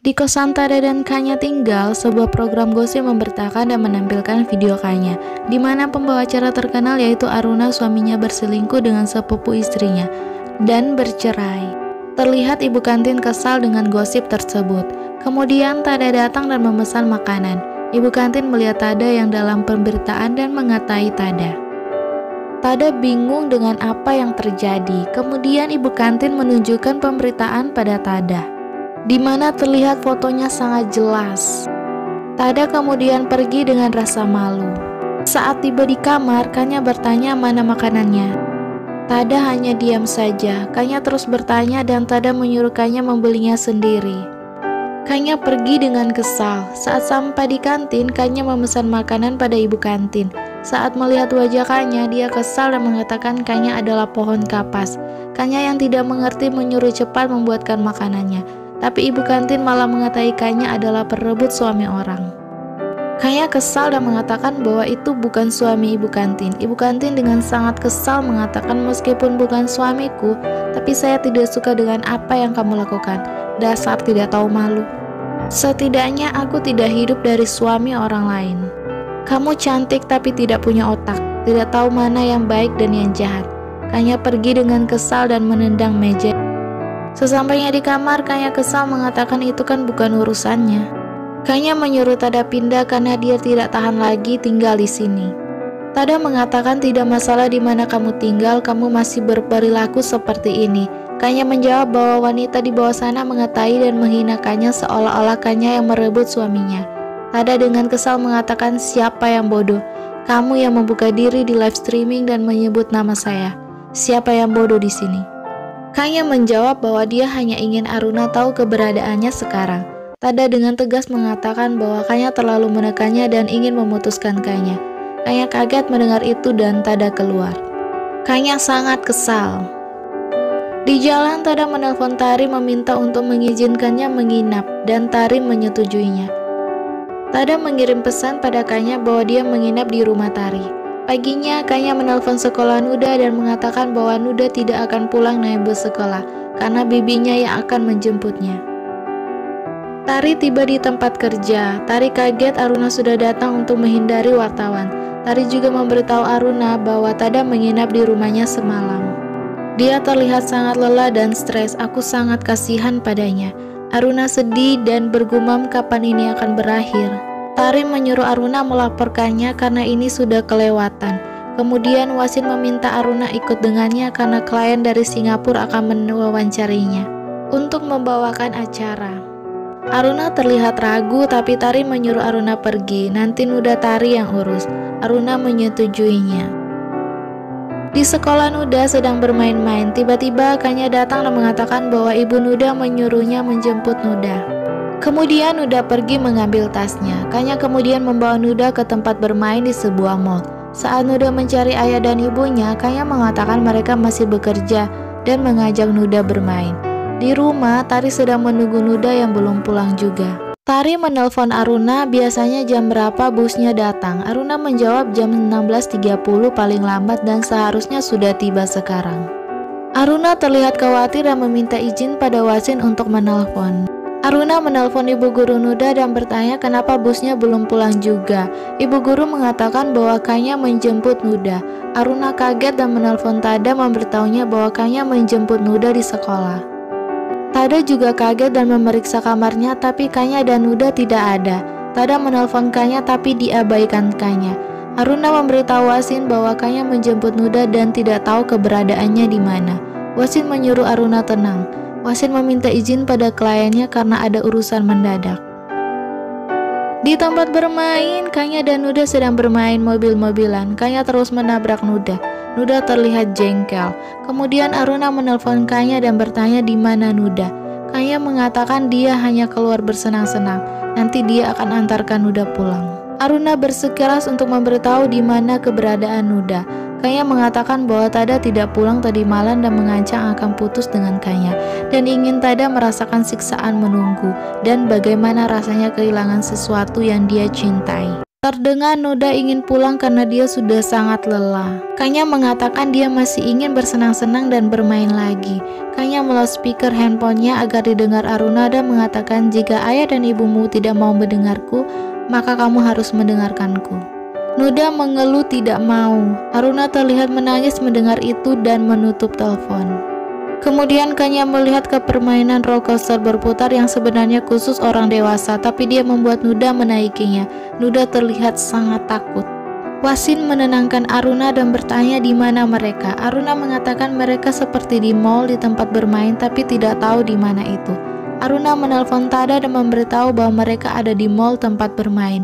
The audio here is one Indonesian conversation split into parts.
Di kosan Tada dan Kanya tinggal, sebuah program gosip memberitakan dan menampilkan video Kanya, di mana pembawa acara terkenal yaitu Aruna suaminya berselingkuh dengan sepupu istrinya dan bercerai. Terlihat ibu kantin kesal dengan gosip tersebut. Kemudian Tada datang dan memesan makanan. Ibu kantin melihat Tada yang dalam pemberitaan dan mengatai Tada. Tada bingung dengan apa yang terjadi. Kemudian ibu kantin menunjukkan pemberitaan pada Tada, di mana terlihat fotonya sangat jelas. Tada kemudian pergi dengan rasa malu. Saat tiba di kamar, Kanya bertanya mana makanannya. Tada hanya diam saja. Kanya terus bertanya dan Tada menyuruh Kanya membelinya sendiri. Kanya pergi dengan kesal. Saat sampai di kantin, Kanya memesan makanan pada ibu kantin. Saat melihat wajah Kanya, dia kesal dan mengatakan Kanya adalah pohon kapas. Kanya yang tidak mengerti menyuruh cepat membuatkan makanannya. Tapi ibu kantin malah mengatai Kanya adalah perebut suami orang. Kanya kesal dan mengatakan bahwa itu bukan suami ibu kantin. Ibu kantin dengan sangat kesal mengatakan meskipun bukan suamiku, tapi saya tidak suka dengan apa yang kamu lakukan. Dasar tidak tahu malu. Setidaknya aku tidak hidup dari suami orang lain. Kamu cantik tapi tidak punya otak, tidak tahu mana yang baik dan yang jahat. Kanya pergi dengan kesal dan menendang meja. Sesampainya di kamar, Kanya kesal mengatakan itu kan bukan urusannya. Kanya menyuruh Tada pindah karena dia tidak tahan lagi tinggal di sini. Tada mengatakan tidak masalah di mana kamu tinggal, kamu masih berperilaku seperti ini. Kanya menjawab bahwa wanita di bawah sana mengatai dan menghina Kanya seolah-olah Kanya yang merebut suaminya. Tada dengan kesal mengatakan siapa yang bodoh? Kamu yang membuka diri di live streaming dan menyebut nama saya. Siapa yang bodoh di sini? Kanya menjawab bahwa dia hanya ingin Aruna tahu keberadaannya sekarang. Tada dengan tegas mengatakan bahwa Kanya terlalu menekannya dan ingin memutuskan Kanya. Kanya kaget mendengar itu dan Tada keluar. Kanya sangat kesal. Di jalan, Tada menelpon Tari meminta untuk mengizinkannya menginap dan Tari menyetujuinya. Tada mengirim pesan pada Kanya bahwa dia menginap di rumah Tari. Paginya, Kanya menelpon sekolah Nuda dan mengatakan bahwa Nuda tidak akan pulang naik bus sekolah karena bibinya yang akan menjemputnya. Tari tiba di tempat kerja. Tari kaget Aruna sudah datang untuk menghindari wartawan. Tari juga memberitahu Aruna bahwa Tada menginap di rumahnya semalam. Dia terlihat sangat lelah dan stres. Aku sangat kasihan padanya. Aruna sedih dan bergumam kapan ini akan berakhir. Tari menyuruh Aruna melaporkannya karena ini sudah kelewatan. Kemudian Wasin meminta Aruna ikut dengannya karena klien dari Singapura akan mewawancarinya untuk membawakan acara. Aruna terlihat ragu tapi Tari menyuruh Aruna pergi. Nanti Nuda Tari yang urus. Aruna menyetujuinya. Di sekolah Nuda sedang bermain-main. Tiba-tiba Kanya datang dan mengatakan bahwa ibu Nuda menyuruhnya menjemput Nuda. Kemudian Nuda pergi mengambil tasnya. Kanya kemudian membawa Nuda ke tempat bermain di sebuah mall. Saat Nuda mencari ayah dan ibunya, Kanya mengatakan mereka masih bekerja dan mengajak Nuda bermain. Di rumah, Tari sedang menunggu Nuda yang belum pulang juga. Tari menelpon Aruna biasanya jam berapa busnya datang. Aruna menjawab jam 16.30 paling lambat dan seharusnya sudah tiba sekarang. Aruna terlihat khawatir dan meminta izin pada Wasin untuk menelpon. Aruna menelpon ibu guru Nuda dan bertanya kenapa busnya belum pulang juga. Ibu guru mengatakan bahwa Kanya menjemput Nuda. Aruna kaget dan menelpon Tada memberitahunya bahwa Kanya menjemput Nuda di sekolah. Tada juga kaget dan memeriksa kamarnya tapi Kanya dan Nuda tidak ada. Tada menelpon Kanya tapi diabaikan Kanya. Aruna memberitahu Wasin bahwa Kanya menjemput Nuda dan tidak tahu keberadaannya di mana. Wasin menyuruh Aruna tenang. Wasin meminta izin pada kliennya karena ada urusan mendadak. Di tempat bermain, Kanya dan Nuda sedang bermain mobil-mobilan. Kanya terus menabrak Nuda. Nuda terlihat jengkel. Kemudian Aruna menelpon Kanya dan bertanya di mana Nuda. Kanya mengatakan dia hanya keluar bersenang-senang. Nanti dia akan antarkan Nuda pulang. Aruna bersikeras untuk memberitahu di mana keberadaan Nuda. Kanya mengatakan bahwa Tada tidak pulang tadi malam dan mengancam akan putus dengan Kanya dan ingin Tada merasakan siksaan menunggu dan bagaimana rasanya kehilangan sesuatu yang dia cintai. Terdengar Nuda ingin pulang karena dia sudah sangat lelah. Kanya mengatakan dia masih ingin bersenang-senang dan bermain lagi. Kanya meloudspeaker handphonenya agar didengar Aruna dan mengatakan, jika ayah dan ibumu tidak mau mendengarku, maka kamu harus mendengarkanku. Nuda mengeluh tidak mau. Aruna terlihat menangis mendengar itu dan menutup telepon. Kemudian Kanya melihat ke permainan roller coaster berputar yang sebenarnya khusus orang dewasa, tapi dia membuat Nuda menaikinya. Nuda terlihat sangat takut. Wasin menenangkan Aruna dan bertanya di mana mereka. Aruna mengatakan mereka seperti di mall di tempat bermain tapi tidak tahu di mana itu. Aruna menelpon Tada dan memberitahu bahwa mereka ada di mall tempat bermain.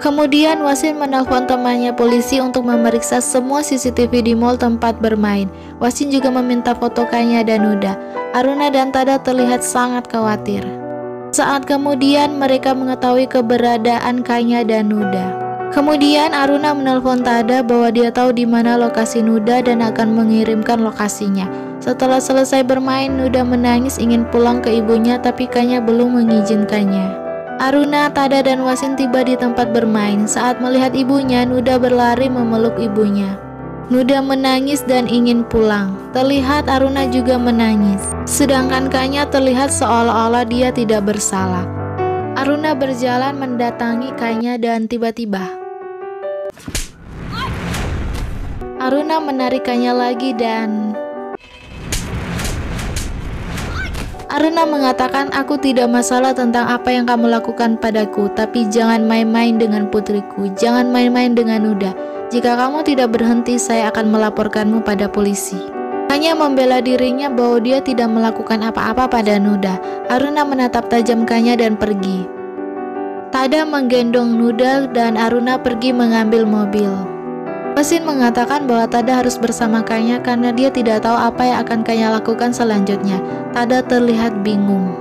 Kemudian Wasin menelpon temannya polisi untuk memeriksa semua CCTV di mall tempat bermain. Wasin juga meminta foto Kanya dan Nuda. Aruna dan Tada terlihat sangat khawatir. Saat kemudian mereka mengetahui keberadaan Kanya dan Nuda. Kemudian Aruna menelpon Tada bahwa dia tahu di mana lokasi Nuda dan akan mengirimkan lokasinya. Setelah selesai bermain, Nuda menangis ingin pulang ke ibunya tapi Kanya belum mengizinkannya. Aruna, Tada, dan Wasin tiba di tempat bermain. Saat melihat ibunya, Nuda berlari memeluk ibunya. Nuda menangis dan ingin pulang. Terlihat Aruna juga menangis. Sedangkan Kanya terlihat seolah-olah dia tidak bersalah. Aruna berjalan mendatangi Kanya dan tiba-tiba Aruna menarik Kanya lagi dan Aruna mengatakan, aku tidak masalah tentang apa yang kamu lakukan padaku, tapi jangan main-main dengan putriku, jangan main-main dengan Nuda. Jika kamu tidak berhenti, saya akan melaporkanmu pada polisi. Hanya membela dirinya bahwa dia tidak melakukan apa-apa pada Nuda. Aruna menatap tajam Kanya dan pergi. Tada menggendong Nuda dan Aruna pergi mengambil mobil. Wasin mengatakan bahwa Tada harus bersama Kanya karena dia tidak tahu apa yang akan Kanya lakukan selanjutnya. Tada terlihat bingung.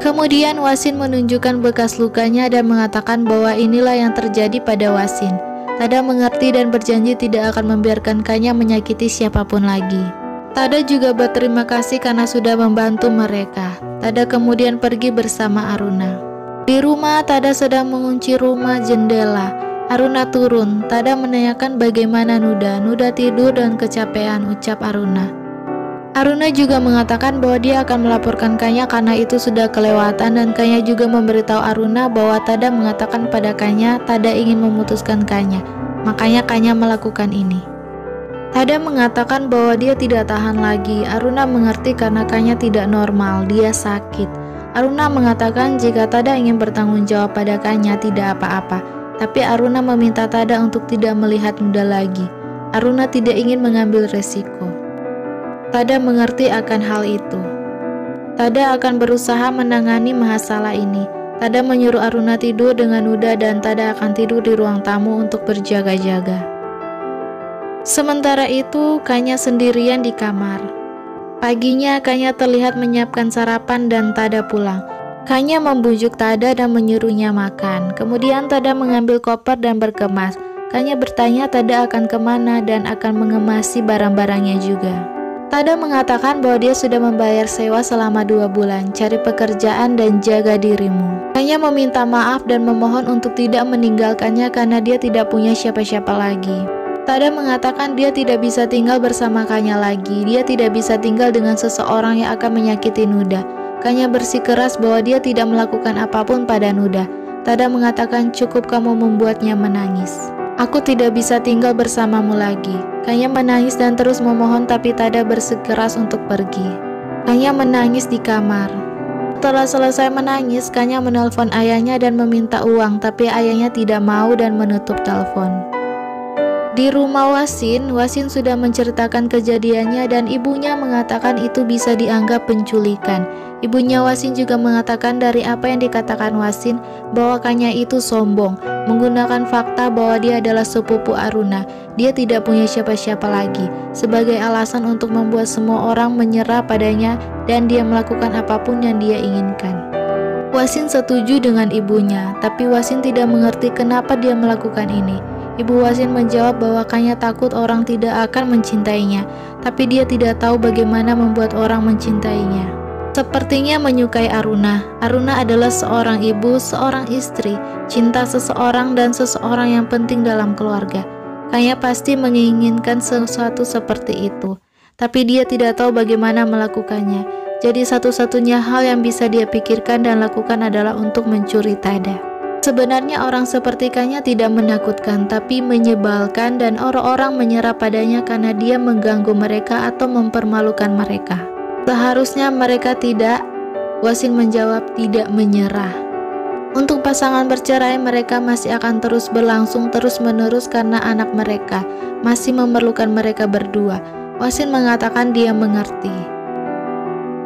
Kemudian Wasin menunjukkan bekas lukanya dan mengatakan bahwa inilah yang terjadi pada Wasin. Tada mengerti dan berjanji tidak akan membiarkan Kanya menyakiti siapapun lagi. Tada juga berterima kasih karena sudah membantu mereka. Tada kemudian pergi bersama Aruna. Di rumah, Tada sedang mengunci rumah jendela. Aruna turun. Tada menanyakan bagaimana Nuda. Nuda tidur dan kecapean, ucap Aruna. Aruna juga mengatakan bahwa dia akan melaporkan Kanya karena itu sudah kelewatan, dan Kanya juga memberitahu Aruna bahwa Tada mengatakan pada Kanya Tada ingin memutuskan Kanya. Makanya Kanya melakukan ini. Tada mengatakan bahwa dia tidak tahan lagi. Aruna mengerti karena Kanya tidak normal, dia sakit. Aruna mengatakan jika Tada ingin bertanggung jawab pada Kanya tidak apa-apa. Tapi Aruna meminta Tada untuk tidak melihat Nuda lagi. Aruna tidak ingin mengambil resiko. Tada mengerti akan hal itu. Tada akan berusaha menangani masalah ini. Tada menyuruh Aruna tidur dengan Nuda dan Tada akan tidur di ruang tamu untuk berjaga-jaga. Sementara itu, Kanya sendirian di kamar. Paginya, Kanya terlihat menyiapkan sarapan dan Tada pulang. Kanya membujuk Tada dan menyuruhnya makan. Kemudian Tada mengambil koper dan berkemas. Kanya bertanya Tada akan kemana dan akan mengemasi barang-barangnya juga. Tada mengatakan bahwa dia sudah membayar sewa selama 2 bulan, cari pekerjaan dan jaga dirimu. Kanya meminta maaf dan memohon untuk tidak meninggalkannya karena dia tidak punya siapa-siapa lagi. Tada mengatakan dia tidak bisa tinggal bersama Kanya lagi. Dia tidak bisa tinggal dengan seseorang yang akan menyakiti Nuda. Kanya bersikeras bahwa dia tidak melakukan apapun pada Nuda. Tada mengatakan cukup kamu membuatnya menangis. Aku tidak bisa tinggal bersamamu lagi. Kanya menangis dan terus memohon tapi Tada bersikeras untuk pergi. Kanya menangis di kamar. Setelah selesai menangis, Kanya menelpon ayahnya dan meminta uang tapi ayahnya tidak mau dan menutup telepon. Di rumah Wasin, Wasin sudah menceritakan kejadiannya dan ibunya mengatakan itu bisa dianggap penculikan. Ibunya Wasin juga mengatakan dari apa yang dikatakan Wasin bahwa Kanya itu sombong, menggunakan fakta bahwa dia adalah sepupu Aruna. Dia tidak punya siapa-siapa lagi, sebagai alasan untuk membuat semua orang menyerah padanya dan dia melakukan apapun yang dia inginkan. Wasin setuju dengan ibunya, tapi Wasin tidak mengerti kenapa dia melakukan ini. Ibu Wasin menjawab bahwa Kanya takut orang tidak akan mencintainya, tapi dia tidak tahu bagaimana membuat orang mencintainya. Sepertinya menyukai Aruna. Aruna adalah seorang ibu, seorang istri, cinta seseorang dan seseorang yang penting dalam keluarga. Kanya pasti menginginkan sesuatu seperti itu, tapi dia tidak tahu bagaimana melakukannya. Jadi satu-satunya hal yang bisa dia pikirkan dan lakukan adalah untuk mencuri Tada. Sebenarnya orang seperti Kanya tidak menakutkan, tapi menyebalkan, dan orang-orang menyerah padanya karena dia mengganggu mereka atau mempermalukan mereka. Seharusnya mereka tidak. Wasin menjawab, tidak menyerah. Untuk pasangan bercerai, mereka masih akan terus berlangsung terus-menerus karena anak mereka masih memerlukan mereka berdua. Wasin mengatakan dia mengerti.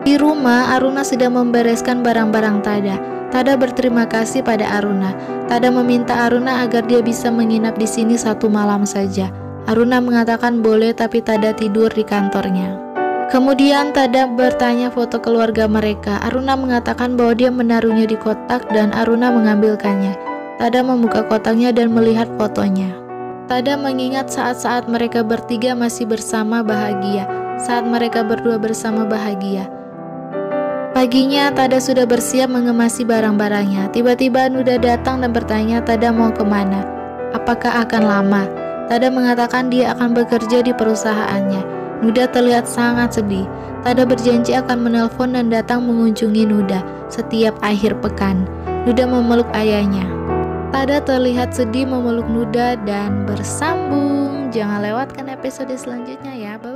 Di rumah, Aruna sedang membereskan barang-barang Tada. Tada berterima kasih pada Aruna. Tada meminta Aruna agar dia bisa menginap di sini 1 malam saja. Aruna mengatakan boleh, tapi Tada tidur di kantornya. Kemudian Tada bertanya foto keluarga mereka. Aruna mengatakan bahwa dia menaruhnya di kotak dan Aruna mengambilkannya. Tada membuka kotaknya dan melihat fotonya. Tada mengingat saat-saat mereka bertiga masih bersama bahagia, saat mereka berdua bersama bahagia. Paginya Tada sudah bersiap mengemasi barang-barangnya. Tiba-tiba Nuda datang dan bertanya Tada mau kemana. Apakah akan lama? Tada mengatakan dia akan bekerja di perusahaannya. Nuda terlihat sangat sedih. Tada berjanji akan menelpon dan datang mengunjungi Nuda setiap akhir pekan. Nuda memeluk ayahnya. Tada terlihat sedih memeluk Nuda dan bersambung. Jangan lewatkan episode selanjutnya ya. Bye.